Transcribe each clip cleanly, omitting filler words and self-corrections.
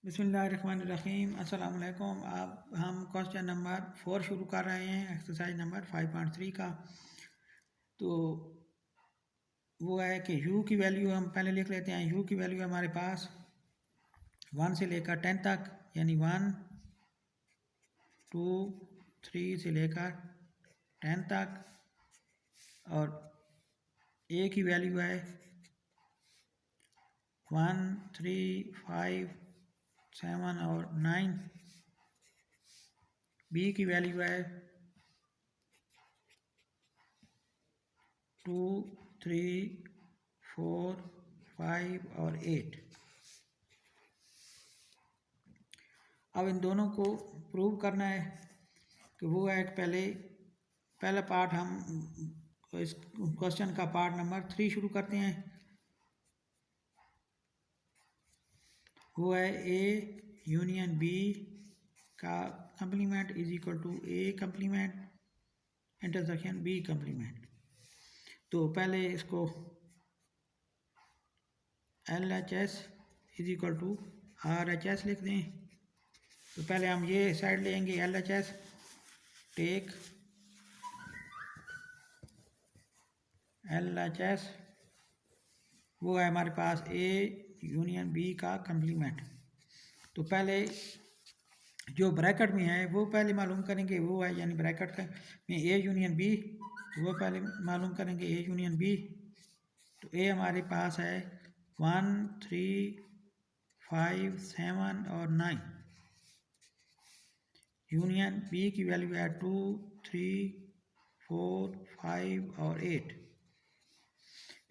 बिस्मिल्लाहिर्रहमानिर्रहीम अस्सलाम वालेकुम। अब हम क्वेश्चन नंबर 4 शुरू कर रहे हैं, एक्सरसाइज नंबर 5.3 का। तो वो है कि u की वैल्यू हम पहले लिख लेते हैं। u की वैल्यू है हमारे पास 1 से लेकर 10 तक, यानी 1 2 3 से लेकर 10 तक। और a की वैल्यू है 1 3 5 7 और 9। b की वैल्यू है 2 3 4 5 और 8। अब इन दोनों को प्रूव करना है कि वो है पहला पार्ट। हम इस क्वेश्चन का पार्ट नंबर 3 शुरू करते हैं। वो है ए यूनियन बी का complement is equal to A complement intersection B complement. तो पहले इसको L H S is equal to R H S लिख दें। तो पहले हम ये साइड लेंगे L H S, take L H S, वो है हमारे पास ए यूनियन बी का कंप्लीमेंट। तो पहले जो ब्रैकेट में है वो पहले मालूम करेंगे, वो है यानी ब्रैकेट में ए यूनियन बी, वो पहले मालूम करेंगे ए यूनियन बी। तो ए हमारे पास है 1 3 5 7 और 9। यूनियन बी की वैल्यू है 2 3 4 5 और 8।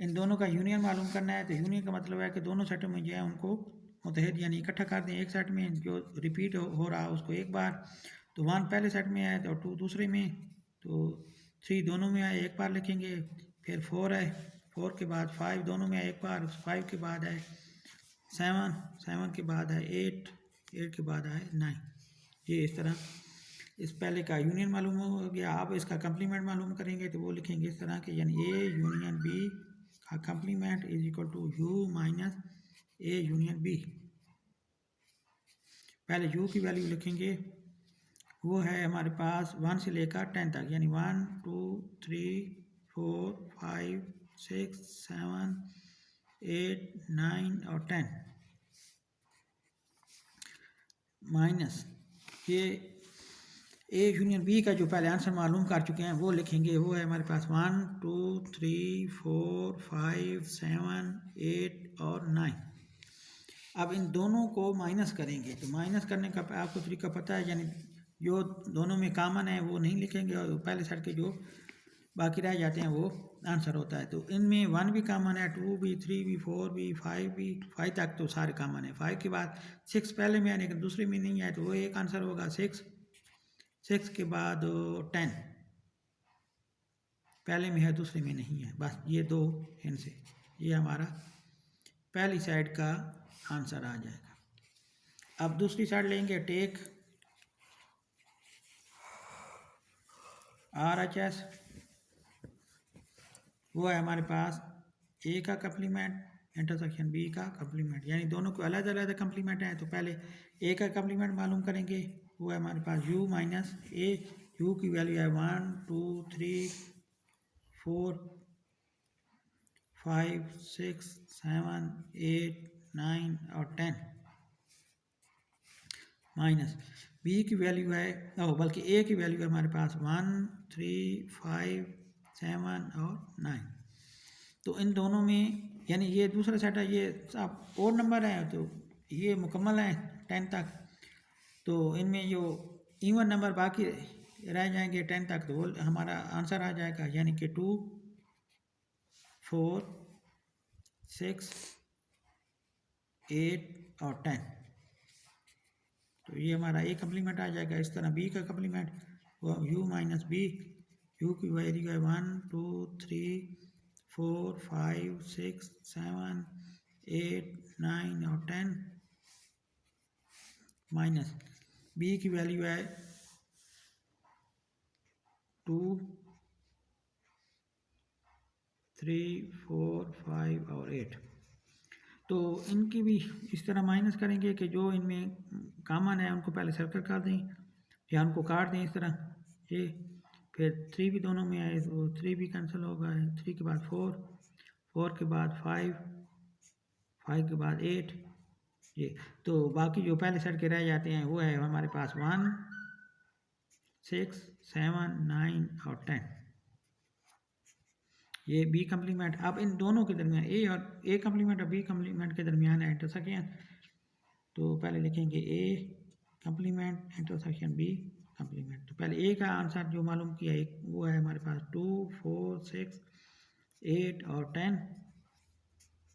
इन दोनों का यूनियन मालूम करना है। तो यूनियन का मतलब है कि दोनों सेटों में जो है उनको मुतहद यानी इकट्ठा कर दें। एक सेट में जो रिपीट हो रहा है उसको एक बार, तो 1 पहले सेट में है तो 2 दूसरे में, तो 3 दोनों में है एक बार लिखेंगे। फिर 4 है, 4 के बाद 5 दोनों में है एक बार, 5 के बाद है 7, 7 के बाद है 8, 8 के बाद है 9। ये इस तरह इस पहले का यूनियन मालूम हो गया। अब इसका कंप्लीमेंट मालूम करेंगे तो वो लिखेंगे इस तरह के, यानी ए यूनियन बी का complement is equal to U minus A union B. पहले यू की वैल्यू लिखेंगे, वो है हमारे पास 1 से लेकर 10 तक, यानी 1 2 3 4 5 6 7 8 9 और 10 माइनस ये ए यूनियन बी का जो पहले आंसर मालूम कर चुके हैं वो लिखेंगे। वो है हमारे पास 1 2 3 4 5 7 8 और 9। अब इन दोनों को माइनस करेंगे। तो माइनस करने का आपको तरीका पता है, यानी जो दोनों में कॉमन है वो नहीं लिखेंगे और पहले सेट के जो बाकी रह जाते हैं वो आंसर होता है। तो इनमें 1 भी कॉमन है, 2 भी, 3 भी, 4 भी, 5 भी, 5 तक तो सारे कॉमन है। 5 के बाद 6 पहले में है लेकिन दूसरे में नहीं है, तो वो एक आंसर होगा 6। 6 के बाद 10 पहले में है दूसरे में नहीं है। बस ये दो इनसे ये हमारा पहली साइड का आंसर आ जाएगा। अब दूसरी साइड लेंगे, टेक आर एच एस, वो है हमारे पास ए का कंप्लीमेंट इंटरसेक्शन बी का कंप्लीमेंट, यानी दोनों को अलग अलग कंप्लीमेंट है। तो पहले ए का कंप्लीमेंट मालूम करेंगे, वो है हमारे पास u माइनस ए। यू की वैल्यू है 1 2 3 4 5 6 7 8 9 और 10 माइनस बी की वैल्यू है बल्कि ए की वैल्यू है हमारे पास 1 3 5 7 और 9। तो इन दोनों में यानी ये दूसरा सेट है, ये सब और नंबर है तो ये मुकम्मल है 10 तक। तो इनमें जो इवन नंबर बाकी रह जाएंगे 10 तक, तो वो हमारा आंसर आ जाएगा, यानी कि 2 4 6 8 और 10। तो ये हमारा ए कंप्लीमेंट आ जाएगा। इस तरह बी का कंप्लीमेंट वो यू माइनस बी, यू की वैल्यू है 1 2 3 4 5 6 7 8 9 और 10 माइनस बी की वैल्यू है 2 3 4 5 और 8। तो इनकी भी इस तरह माइनस करेंगे कि जो इनमें कॉमन है उनको पहले सर्कल कर दें या उनको काट दें इस तरह ये। फिर 3 भी दोनों में आए तो 3 भी कैंसिल होगा, 3 के बाद 4, 4 के बाद 5, 5 के बाद 8 ये। तो बाकी जो पहले सेट के रह जाते हैं वो है हमारे पास 1, 6, 7, 9 और 10। ये बी कम्प्लीमेंट। अब इन दोनों के दरमियान ए कम्प्लीमेंट और बी कम्प्लीमेंट के दरमियान है इंटरसेक्शन। तो पहले लिखेंगे A complement intersection B complement. तो पहले ए का आंसर जो मालूम किया एक वो है हमारे पास 2, 4, 6, 8 और 10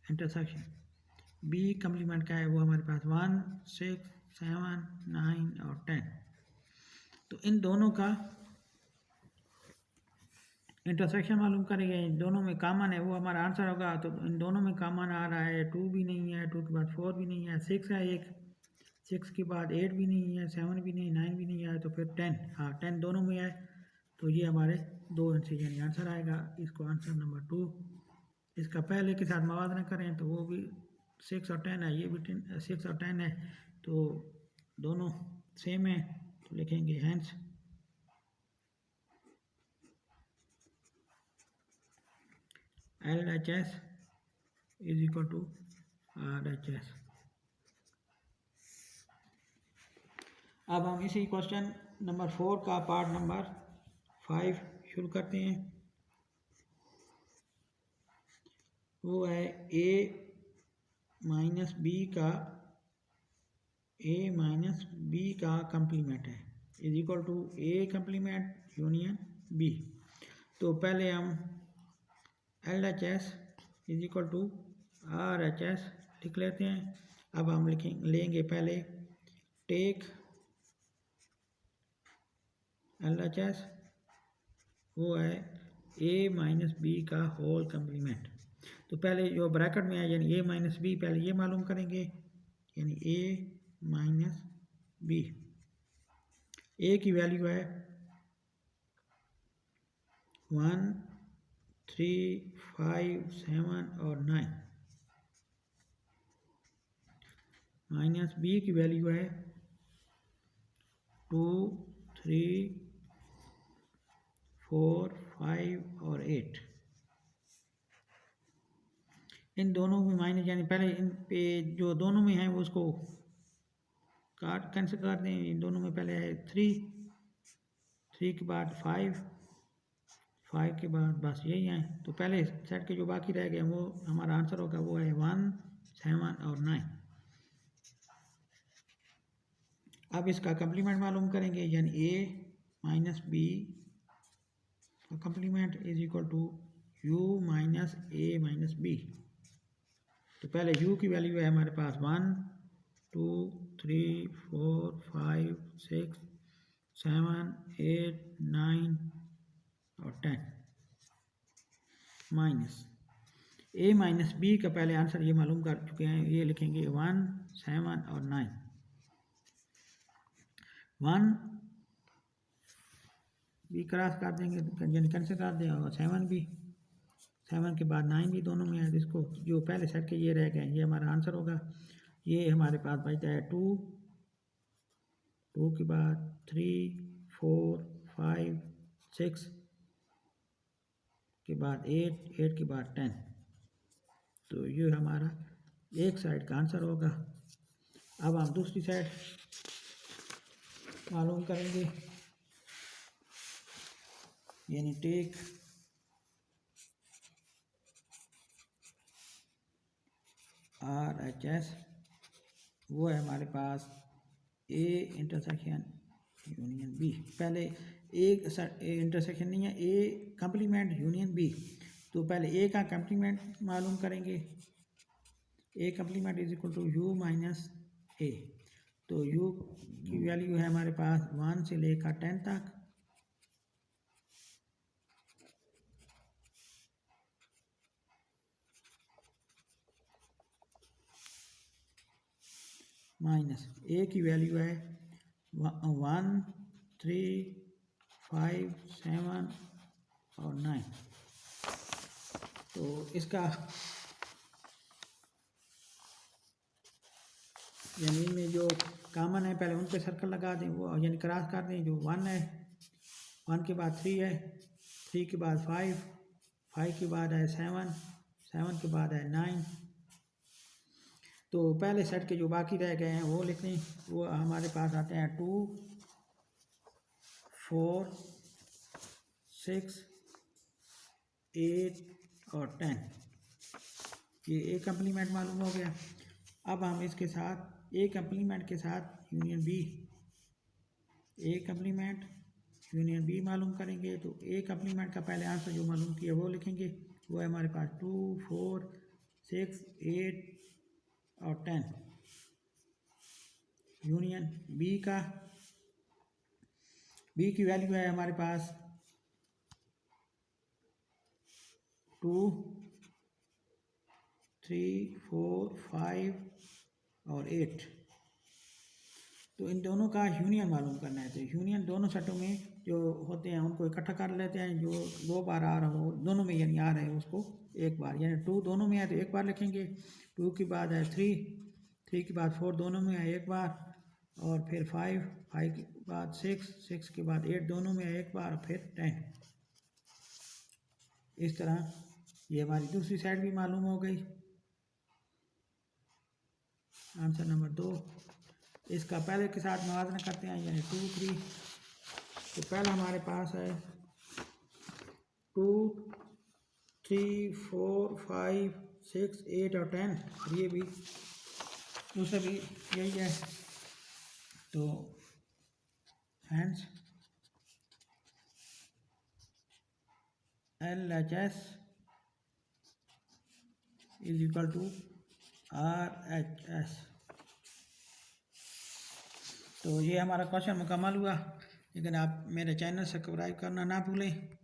इंटरसेक्शन। बी कम्प्लीमेंट का है वो हमारे पास 1, 6, 7, 9 और 10। तो इन दोनों का इंटरसेक्शन मालूम करेंगे, इन दोनों में कॉमन है वो हमारा आंसर होगा। तो इन दोनों में कॉमन आ रहा है 2 भी नहीं है, 2 के बाद 4 भी नहीं है, 6 है एक, 6 के बाद 8 भी नहीं है, 7 भी नहीं, 9 भी नहीं है, तो फिर 10, हाँ 10 दोनों में है। तो ये हमारे दो आंसर यानी आंसर आएगा इसको आंसर नंबर 2। इसका पहले के साथ मवादना करें तो वो भी 6 और 10 है, ये भी 6 और 10 है, तो दोनों सेम है। तो लिखेंगे hence LHS is equal to RHS। अब हम इसी क्वेश्चन नंबर 4 का पार्ट नंबर 5 शुरू करते हैं। वो है A माइनस बी का कम्प्लीमेंट है is equal to A complement union B। तो पहले हम LHS is equal to RHS लिख लेते हैं। अब हम लेंगे पहले टेक LHS, वो है A माइनस बी का होल कम्प्लीमेंट। तो पहले जो ब्रैकेट में है यानी A माइनस बी, पहले ये मालूम करेंगे यानी A माइनस बी। A की वैल्यू है 1, 3, 5, 7 और 9, माइनस बी की वैल्यू है 2, 3, 4, 5 और 8। इन दोनों में माइनस यानी पहले इन पे जो दोनों में है वो उसको काट कैंसिल कर दें। इन दोनों में पहले है 3 के बाद 5 के बाद बस यही है। तो पहले सेट के जो बाकी रह गए वो हमारा आंसर होगा वो है 1, 7 और 9। अब इसका कम्प्लीमेंट मालूम करेंगे यानी A माइनस बी का complement is equal to U minus A minus B. तो पहले U की वैल्यू है हमारे पास 1, 2, 3, 4, 5, 6, 7, 8, 9 और 10 माइनस A माइनस बी का पहले आंसर ये मालूम कर चुके हैं। ये लिखेंगे 1, 7 और 9। 1 भी क्रॉस कर देंगे यानी कैंसिल कर दें और 7 भी, 7 के बाद 9 भी दोनों में है। जिसको जो पहले सेट के ये रह गए ये हमारा आंसर होगा। ये हमारे पास बचता है 2 के बाद 3, 4, 5, 6 के बाद 8 के बाद 10। तो ये हमारा एक साइड का आंसर होगा। अब हम दूसरी साइड मालूम करेंगे यानी टेक RHS, वो है हमारे पास A इंटरसेक्शन यूनियन B। पहले एक इंटरसेक्शन नहीं है, A कम्प्लीमेंट यूनियन B। तो पहले A का कम्प्लीमेंट मालूम करेंगे। A complement is equal to U minus A। तो U की वैल्यू है हमारे पास 1 से लेकर 10 तक। माइनस A की वैल्यू है 1, 3, 5, 7 और 9। तो इसका यानी इनमें जो कॉमन है पहले उन पे सर्कल लगा दें, वो यानी क्रॉस कर दें। जो 1 है, 1 के बाद 3 है, 3 के बाद 5, 5 के बाद है 7, 7 के बाद है 9। तो पहले सेट के जो बाकी रह गए हैं वो लिख लें। वो हमारे पास आते हैं 2, 4, 6, 8 और 10। ये ए कम्प्लीमेंट मालूम हो गया। अब हम इसके साथ ए कम्प्लीमेंट के साथ union B, A complement union B मालूम करेंगे। तो ए कम्प्लीमेंट का पहले आंसर जो मालूम किया वो लिखेंगे। वो है हमारे पास 2, 4, 6, 8 और 10। यूनियन बी का, बी की वैल्यू है हमारे पास 2, 3, 4, 5 और 8। तो इन दोनों का यूनियन मालूम करना है। तो यूनियन दोनों सेटों में जो होते हैं उनको इकट्ठा कर लेते हैं। जो 2 बार आ रहा हो दोनों में, यानी आ रहे हैं उसको एक बार, यानी 2 दोनों में है तो एक बार लिखेंगे। 2 के बाद है 3, 3 के बाद 4 दोनों में है एक बार, और फिर 5, 5 के बाद 6, 6 के बाद 8 दोनों में है एक बार, और फिर 10। इस तरह ये हमारी दूसरी साइड भी मालूम हो गई। Answer number 2। इसका पहले के साथ मुआवजा करते हैं, यानी 2, 3। तो पहला हमारे पास है 2, 3, 4, 5, 6, 8 और 10। और ये भी दूसरा भी यही है। तो hence LHS is equal to RHS। तो ये हमारा क्वेश्चन मुकम्मल हुआ। लेकिन आप मेरे चैनल सब्सक्राइब करना ना भूलें।